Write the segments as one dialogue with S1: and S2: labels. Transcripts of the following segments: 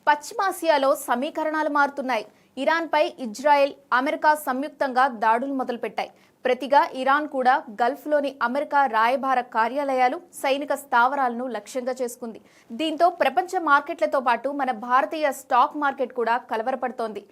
S1: పశ్చిమాసియాలో సమీకరణాలు మారుతున్నాయి. ఇరాన్పై ఇజ్రాయెల్, అమెరికా సంయుక్తంగా దాడులు మొదలుపెట్టాయి. ప్రతిగా ఇరాన్ కూడా గల్ఫ్లోని అమెరికా రాయబార కార్యాలయాలు, సైనిక స్థావరాలను లక్ష్యంగా చేసుకుంది. దీంతో ప్రపంచ మార్కెట్లతో పాటు మన భారతీయ స్టాక్ మార్కెట్ కూడా కలవరపడుతోంది.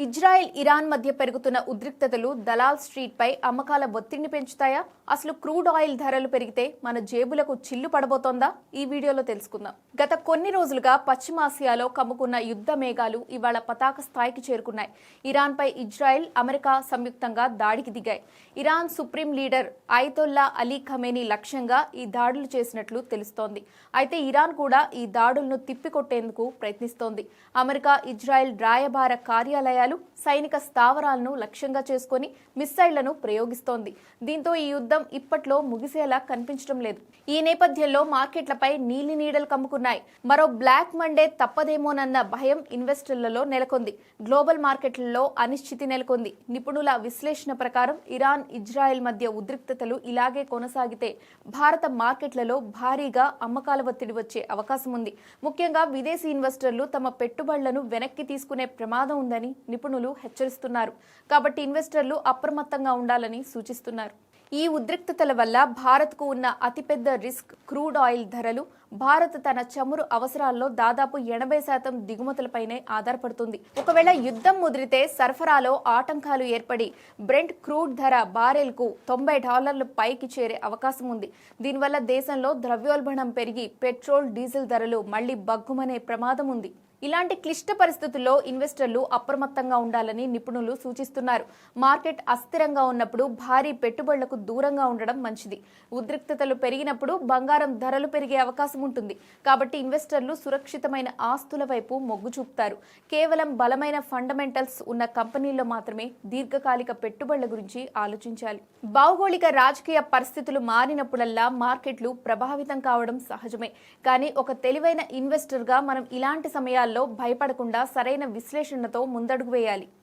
S1: ఇజ్రాయెల్, ఇరాన్ మధ్య పెరుగుతున్న ఉద్రిక్తతలు దలాల్ స్ట్రీట్ పై అమ్మకాల ఒత్తిడిని పెంచుతాయా? అసలు క్రూడ్ ఆయిల్ ధరలు పెరిగితే మన జేబులకు చిల్లు పడబోతోందా? ఈ వీడియోలో తెలుసుకుందాం. గత కొన్ని రోజులుగా పశ్చిమాసియాలో కమ్ముకున్న యుద్ధ మేఘాలు ఇవాళ పతాక స్థాయికి చేరుకున్నాయి. ఇరాన్ పై ఇజ్రాయెల్, అమెరికా సంయుక్తంగా దాడికి దిగాయి. Iran supreme leader Ayatollah Ali Khamenei లక్ష్యంగా ఈ దాడులు చేసినట్లు తెలుస్తోంది. అయితే ఇరాన్ కూడా ఈ దాడులను తిప్పికొట్టేందుకు ప్రయత్నిస్తోంది. అమెరికా, ఇజ్రాయెల్ రాయబార కార్యాలయాలు, సైనిక స్థావరాలను లక్ష్యంగా చేసుకుని మిస్సైళ్లను ప్రయోగిస్తోంది. దీంతో ఈ యుద్ధం ఇప్పట్లో ముగిసేలా కనిపించడం లేదు. ఈ నేపథ్యంలో మార్కెట్లపై నీలి నీడలు కమ్ముకున్నాయి. మరో బ్లాక్ మండే తప్పదేమోనన్న భయం ఇన్వెస్టర్లలో నెలకొంది. గ్లోబల్ మార్కెట్లలో అనిశ్చితి నెలకొంది. నిపుణుల విశ్లేషణ ప్రకారం ఇరాన్, ఇజ్రాయెల్ మధ్య ఉద్రిక్తతలు ఇలాగే కొనసాగితే భారత మార్కెట్లలో భారీగా అమ్మకాల ఒత్తిడి వచ్చే అవకాశం ఉంది. ముఖ్యంగా విదేశీ ఇన్వెస్టర్లు తమ పెట్టుబడులను వెనక్కి తీసుకునే ప్రమాదం ఉందని నిపుణులు హెచ్చరిస్తున్నారు. కాబట్టి ఇన్వెస్టర్లు అప్రమత్తంగా ఉండాలని సూచిస్తున్నారు. ఈ ఉద్రిక్తతల వల్ల భారత్కు ఉన్న అతిపెద్ద రిస్క్ క్రూడ్ ఆయిల్ ధరలు. భారత్ తన చమురు అవసరాల్లో దాదాపు 80% దిగుమతులపైనే ఆధారపడుతుంది. ఒకవేళ యుద్ధం ముదిరితే సరఫరాలో ఆటంకాలు ఏర్పడి బ్రెంట్ క్రూడ్ ధర బారెల్కు $90 పైకి చేరే అవకాశం ఉంది. దీనివల్ల దేశంలో ద్రవ్యోల్బణం పెరిగి పెట్రోల్, డీజిల్ ధరలు మళ్లీ బగ్గుమనే ప్రమాదం ఉంది. ఇలాంటి క్లిష్ట పరిస్థితుల్లో ఇన్వెస్టర్లు అప్రమత్తంగా ఉండాలని నిపుణులు సూచిస్తున్నారు. మార్కెట్ అస్థిరంగా ఉన్నప్పుడు భారీ పెట్టుబడులకు దూరంగా ఉండడం మంచిది. ఉద్రిక్తతలు పెరిగినప్పుడు బంగారం ధరలు పెరిగే అవకాశం ఉంటుంది. కాబట్టి ఇన్వెస్టర్లు సురక్షితమైన ఆస్తుల వైపు మొగ్గు చూపుతారు. కేవలం బలమైన ఫండమెంటల్స్ ఉన్న కంపెనీల్లో మాత్రమే దీర్ఘకాలిక పెట్టుబడుల గురించి ఆలోచించాలి. భౌగోళిక రాజకీయ పరిస్థితులు మారినప్పుడల్లా మార్కెట్లు ప్రభావితం కావడం సహజమే. కానీ ఒక తెలివైన ఇన్వెస్టర్గా మనం ఇలాంటి సమయాల్లో భయపడకుండా సరైన విశ్లేషణతో ముందడుగు వేయాలి.